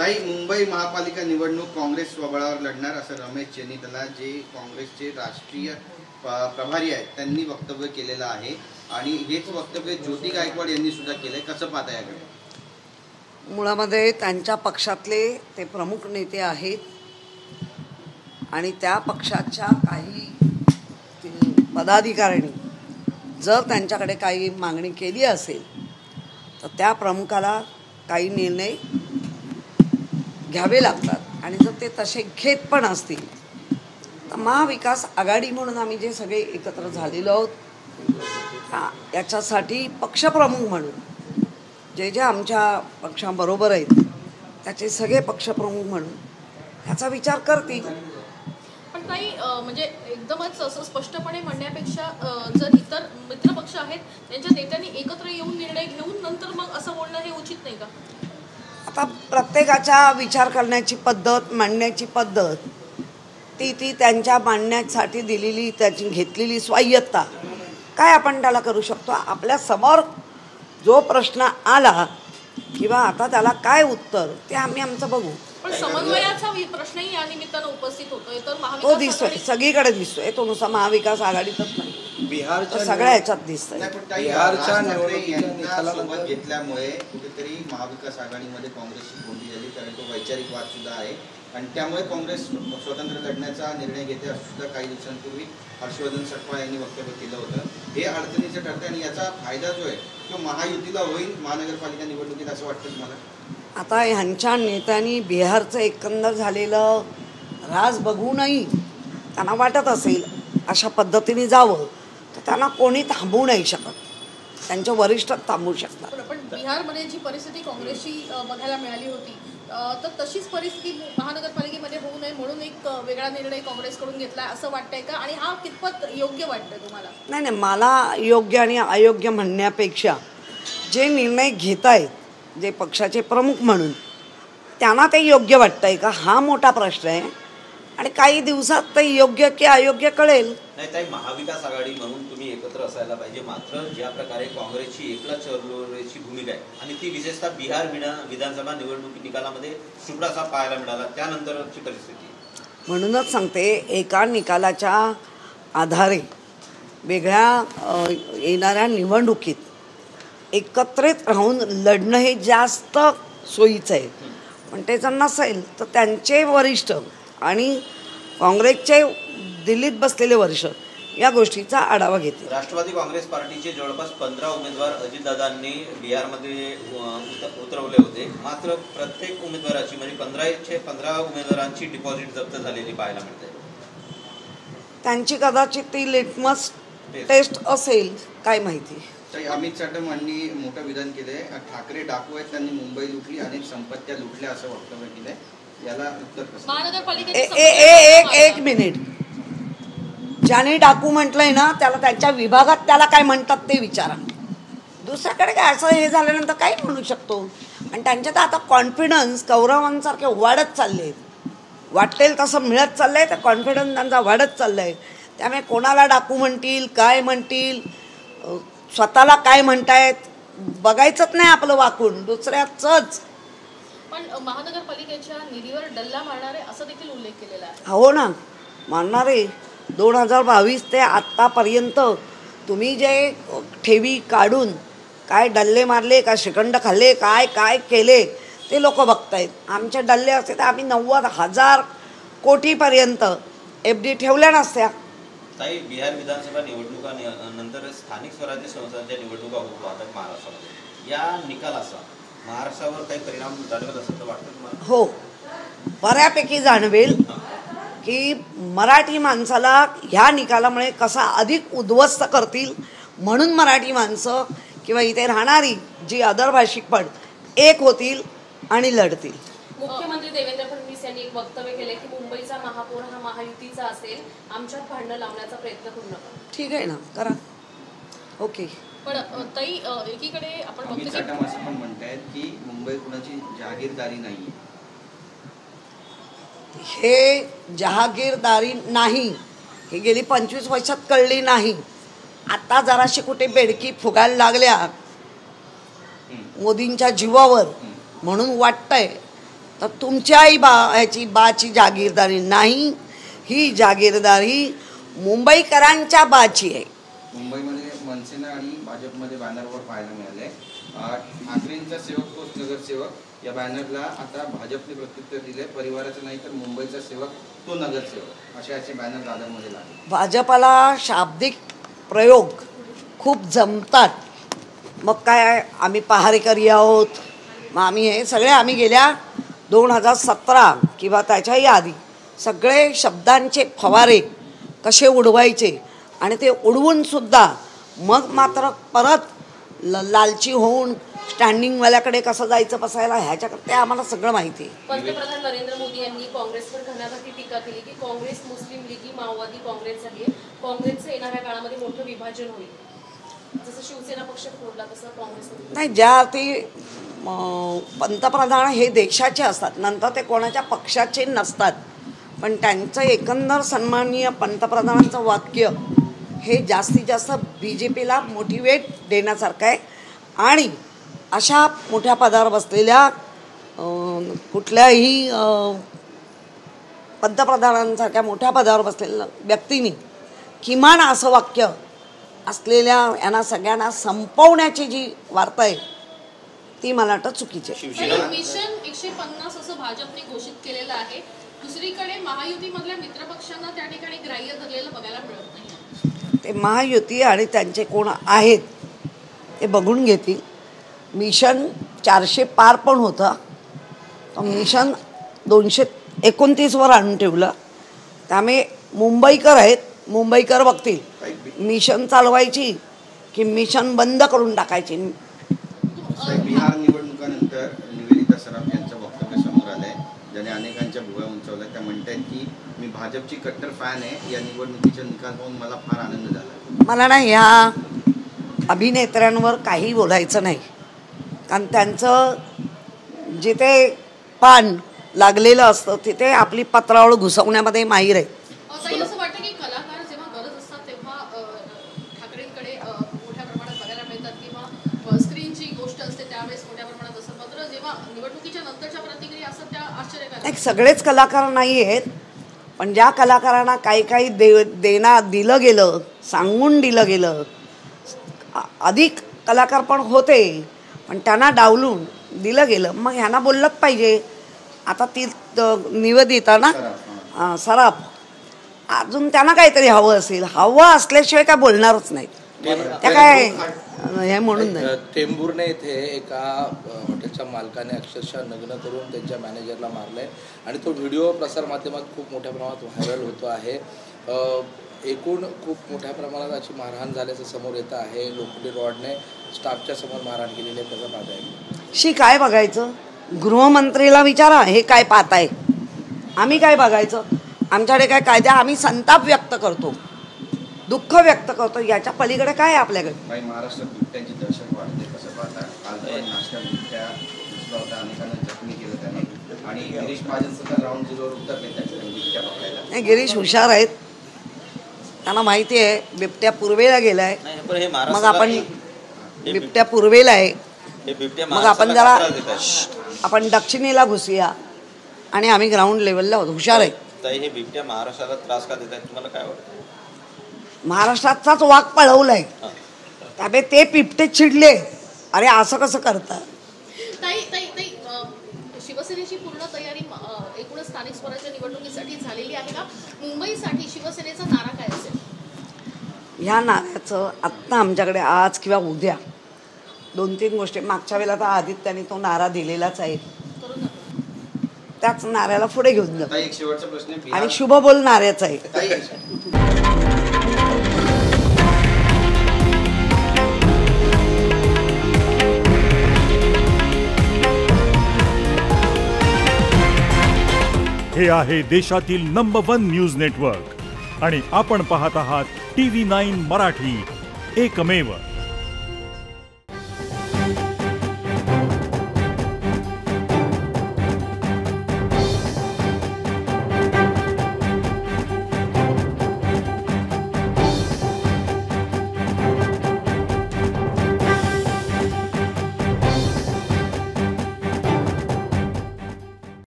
ताई, मुंबई महापालिका निवडणूक काँग्रेस स्वबळावर लढणार असं रमेश चेन्नीतला जे काँग्रेसचे राष्ट्रीय प्रभारी आहेत त्यांनी वक्तव्य केलेलं आहे आणि हेच वक्तव्य ज्योती गायकवाड यांनी सुद्धा केलंय. कसं पाहता याकडे? मुळामध्ये त्यांच्या पक्षातले ते प्रमुख नेते आहेत आणि त्या पक्षाच्या काही पदाधिकाऱ्यांनी जर त्यांच्याकडे काही मागणी केली असेल तर त्या प्रमुखाला काही निर्णय घ्यावे लागतात आणि जर ते तसे घेत पण असतील तर महाविकास आघाडी म्हणून आम्ही जे सगळे एकत्र झालेलो आहोत याच्यासाठी पक्षप्रमुख म्हणून जे जे आमच्या पक्षाबरोबर आहेत त्याचे सगळे पक्षप्रमुख म्हणून ह्याचा विचार करतील. पण काही म्हणजे एकदमच असं स्पष्टपणे म्हणण्यापेक्षा जर इतर मित्रपक्ष आहेत त्यांच्या नेत्यांनी एकत्र येऊन निर्णय घेऊन नंतर मग असं बोलणं हे उचित नाही का? आता प्रत्येकाच्या विचार करण्याची पद्धत, मांडण्याची पद्धत ती त्यांच्या मांडण्यासाठी दिलेली त्याची घेतलेली स्वायत्ता काय आपण त्याला करू शकतो. आपल्या समोर जो प्रश्न आला किंवा आता त्याला काय उत्तर ते आम्ही आमचं बघू. पण समन्वयाचा प्रश्नही या निमित्तानं उपस्थित होतोय तर तो दिसतोय, सगळीकडे दिसतोय. तो नुसता महाविकास आघाडीतच नाही, बिहारच्या सगळ्या ह्याच्यात दिसतंय. बिहारच्या निवडणुकीत घेतल्यामुळे कुठेतरी महाविकास आघाडीमध्ये काँग्रेसची कोंडी झाली, कारण तो वैचारिक वाद सुद्धा आहे आणि त्यामुळे काँग्रेस स्वतंत्र लढण्याचा निर्णय घेते असं सुद्धा काही दिवसांपूर्वी हर्षवर्धन सटवाळ यांनी वक्तव्य केलं होतं. हे अडचणीचं ठरतं आणि याचा फायदा जो आहे तो महायुतीला होईल महानगरपालिका निवडणुकीत असं वाटतं तुम्हाला? आता ह्यांच्या नेत्यांनी बिहारचं एकंदर झालेलं राज बघूनही त्यांना वाटत असेल अशा पद्धतीने जावं तर त्यांना कोणी थांबवू नाही शकत, त्यांच्या वरिष्ठ थांबवू शकतात. पण बिहारमध्ये जी परिस्थिती काँग्रेसची बघायला मिळाली होती तर तशीच परिस्थिती महानगरपालिकेमध्ये होऊ नये म्हणून एक वेगळा निर्णय काँग्रेसकडून घेतलाय असं वाटतंय का आणि हा कितपत योग्य वाटतंय तुम्हाला? नाही, मला योग्य आणि अयोग्य म्हणण्यापेक्षा जे निर्णय घेत आहेत जे पक्षाचे प्रमुख म्हणून त्यांना ते योग्य वाटतंय का हा मोठा प्रश्न आहे आणि काही दिवसात ते योग्य की अयोग्य कळेल. नाही ताई, महाविकास आघाडी म्हणून तुम्ही एकत्र असायला पाहिजे, मात्र ज्या प्रकारे काँग्रेसची एकला चळवळीची भूमिका आहे आणि ती विशेषतः बिहार विधानसभा निवडणुकी निकालामध्ये सुपडासा पाहायला मिळाला त्यानंतरची परिस्थिती. म्हणूनच सांगते एका निकालाच्या आधारे वेगळ्या येणाऱ्या निवडणुकीत एकत्रित राहून लढणं हे जास्त सोयीचं आहे. पण ते जर नसेल तर त्यांचे वरिष्ठ आणि काँग्रेसचे दिल्लीत बसलेले वरिष्ठ या गोष्टीचा आढावा घेतील. राष्ट्रवादी काँग्रेस पार्टीचे जवळपास 15 उमेदवार अजितदादांनी बिहारमध्ये उतरवले होते, मात्र प्रत्येक उमेदवाराची म्हणजे 15 उमेदवारांची डिपॉझिट जप्त झालेली पाहायला मिळते. त्यांची कदाचित ती लिटमस टेस्ट असेल, काय माहिती. अमित साटम यांनी मोठं विधान केलंय, ठाकरे डाकू आहेत, त्यांनी मुंबई लुटली, अनेक संपत्त्या लुटल्या असं वक्तव्य केलंय. याला उत्तर कसं? एक मिनिट, ज्याने डाकू म्हटलंय ना त्याला त्यांच्या विभागात त्याला काय म्हणतात ते विचारा. दुसऱ्याकडे काय असं हे झाल्यानंतर काही म्हणू शकतो. आणि त्यांच्यात आता कॉन्फिडन्स कौरवांसारखे वाढत चालले, वाटेल तसं मिळत चाललंय, तर कॉन्फिडन्स त्यांचा वाढत चाललाय. त्यामुळे कोणाला डाकू म्हणतील, काय म्हणतील, स्वतःला काय म्हणतायत बघायचंच नाही आपलं वाकून, दुसऱ्याचंच. पण महानगरपालिकेच्या निधीवर डल्ला मारणारे असं देखील उल्लेख केलेला आहे. हो ना, मारणारे. 2022 ते आत्तापर्यंत तुम्ही जे ठेवी काढून काय डल्ले मारले, काय श्रीखंड खाल्ले, काय काय केले ते लोक बघतायत. आमचे डल्ले असते तर आम्ही 90,000 कोटीपर्यंत FD ठेवल्या नसत्या. ताई, बिहार विधानसभा निवडणुका नंतर स्थानिक स्वराज्य संस्थांच्या निवडणुका होत पाहतात महाराष्ट्रामध्ये. या निकालाचा महाराष्ट्रावर काही परिणाम जाणवेल असं वाटतं तुम्हाला? हो, बऱ्यापैकी जाणवेल की मराठी माणसाला ह्या निकालामुळे कसा अधिक उद्ध्वस्त करतील म्हणून मराठी माणसं किंवा इथे राहणारी जी अदर भाषिक पण एक होतील आणि लढतील. मुख्यमंत्री देवेंद्र फडणवीस यांनी एक वक्तव्य केले की मुंबईचा महापौर हा महायुतीचा असेल, आमच्यात भांडणं लावण्याचा प्रयत्न करू नका. ठीक आहे ना, करा. ओके. पण ताई, एकीकडे आपण अमित साटम असं पण म्हणतायत की मुंबई कुणाची जहागीरदारी नाही. हे जहागीरदारी नाही हे गेली 25 वर्षात कळली नाही. आता जराशी कुठे बेडकी फुगायला लागल्या मोदींच्या जीवावर म्हणून वाटतंय तर तुमच्याही बाची जागीरदारी नाही, ही जागीरदारी मुंबईकरांच्या बाची आहे. मुंबईमध्ये मनसेनं आणि भाजपमध्ये बॅनरवर पाहायला मिळाले ठाकरेंचा सेवक तोच नगरसेवक या बॅनरला आता भाजपने प्रत्युत्तर दिले. परिवाराचं नाही तर मुंबईचा सेवक तो नगरसेवक असे बॅनर दादरमध्ये लागले. भाजपाला शाब्दिक प्रयोग खूप जमतात. मग काय आम्ही पहारेकरी आहोत, मग आम्ही हे सगळे आम्ही गेल्या 2017 किंवा त्याच्याही आधी सगळे शब्दांचे फवारे कसे उडवायचे आणि ते उडवूनसुद्धा मग मात्र परत लालची होऊन स्टँडिंगवाल्याकडे कसं जायचं बसायला ह्याच्याकडे ते आम्हाला सगळं माहिती आहे. पंतप्रधान नरेंद्र मोदी यांनी काँग्रेसवर घणाघाती टीका केली की काँग्रेस मुस्लिम लीगी माओवादी काँग्रेस झाली आहे. काँग्रेसचं येणाऱ्या काळामध्ये मोठं विभाजन होईल. जसं शिवसेना पक्ष फोडला तसं काँग्रेस नाही. ज्या ते पंतप्रधान हे देशाचे असतात, नंतर ते कोणाच्या पक्षाचे नसतात, पण त्यांचं एकंदर सन्माननीय पंतप्रधानांचं वाक्य हे जास्तीत जास्त BJPला मोटिवेट देण्यासारखं आहे. आणि अशा मोठ्या पदावर बसलेल्या कुठल्याही पंतप्रधानांसारख्या मोठ्या पदावर बसलेल्या व्यक्तींनी किमान असं वाक्य असलेल्या यांना सगळ्यांना संपवण्याची जी वार्ता आहे ती मला वाटतं चुकीची आहे. मिशन 150 असं भाजपने घोषित केलेलं आहे. दुसरीकडे महायुतीमधल्या मित्रपक्षांना त्या ठिकाणी ग्राह्य धरलेलं बघायला मिळत नाही. ते महायुती आणि त्यांचे कोण आहेत ते बघून घेतील. मिशन 400 पार पण होतं, तर मिशन 229वर आणून ठेवलं. त्यामुळे मुंबईकर आहेत, मुंबईकर बघतील मिशन चालवायची की मिशन बंद करून टाकायची. बिहार निवडणुकानंतर निवेदिता सराफ यांचं वक्तव्य समोर आलंय, ज्याने अनेकांच्या भुवया उंचावल्या. त्या म्हणतात की मी भाजपची कट्टर फॅन आहे, या निवडणुकीचा निकाल पाहून मला फार आनंद झाला. मला ना ह्या अभिनेत्र्यांवर काही बोलायचं नाही, कारण त्यांचं जिथे पान लागलेलं असतं तिथे आपली पत्रावळ घुसवण्यामध्ये माहीर आहे. असं वाटतं की कलाकार जेव्हा गरज असतात तेव्हा ठाकरेंकडे मोठ्या प्रमाणात बघायला मिळतात किंवा स्क्रीनची गोष्ट असते त्यावेळेस मोठ्या प्रमाणात असतं, मात्र जेव्हा निवडणुकीच्या नंतरच्या प्रतिक्रिया असतात त्या आश्चर्यकारक. सगळेच कलाकार नाही आहेत, पण ज्या कलाकारांना काही दिलं गेलं, सांगून दिलं गेलं, अधिक कलाकार पण होते पण त्यांना डावलून दिलं गेलं, मग ह्यांना बोललंच पाहिजे. आता ती निवेदिता ना सराफ, अजून त्यांना काहीतरी हवं असेल, हवं असल्याशिवाय काय बोलणारच नाही. त्या काय हे म्हणून नाही. टेंभुर्णे येथे एका हॉटेलच्या मालकाने अक्षरशः नग्न करून त्यांच्या मॅनेजरला मारलंय आणि तो व्हिडिओ प्रसारमाध्यमात खूप मोठ्या प्रमाणात व्हायरल होतो आहे. एकूण खूप मोठ्या प्रमाणात अशी मारहाण झाल्याचं समोर येतं आहे. लोखंडी रॉडने स्टाफच्या समोर मारहाण केलेली आहे, त्याचा पाहत आहे. काय बघायचं? गृहमंत्रीला विचारा हे काय पाहताय. आम्ही काय बघायचं? आमच्याकडे काय कायदा? आम्ही संताप व्यक्त करतो, दुःख व्यक्त करतो, याच्या पलीकडे काय आहे आपल्याकडे? महाराष्ट्रात बिबट्यांची दहशत वाढते, कसं पाहता? काल पण नाश्ता बिबट्या दिसला होता, अनेकांना जखमी केलं त्याने, आणि गिरीश महाजन सुद्धा राऊंड 0वर उतरले त्याच्याकडे बिबट्या पकडायला. नाही, गिरीश हुशार आहेत, त्यांना माहिती आहे बिबट्या पूर्वेला गेलाय. मग आपण बिबट्या पूर्वेला आहे, मग आपण जरा आपण दक्षिणेला घुसूया आणि आम्ही ग्राउंड लेवलला हुशार आहे. हे बिबट्या महाराष्ट्राला त्रास का देत आहेत तुम्हाला काय वाटतं? महाराष्ट्राचाच वाघ पळवलाय, त्यामुळे ते बिबटे चिडले, अरे असं कसं करतात. शिवसेनेची पूर्ण तयारी एकूणच स्थानिक स्वराज्य निवडणुकीसाठी झालेली आहे का? मुंबईसाठी शिवसेनेचा नारा काय असेल? ह्या नाऱ्याचं आत्ता आमच्याकडे आज किंवा उद्या 2-3 गोष्टी, मागच्या वेळेला तर आदित्याने तो नारा दिलेलाच आहे, त्याच नाऱ्याला पुढे घेऊन जातो. एक शेवटचा प्रश्न आणि शुभ बोल नाऱ्याचा आहे. हे आहे देशातील नंबर 1 न्यूज नेटवर्क आणि आपण पाहत आहात TV9 मराठी, एकमेव.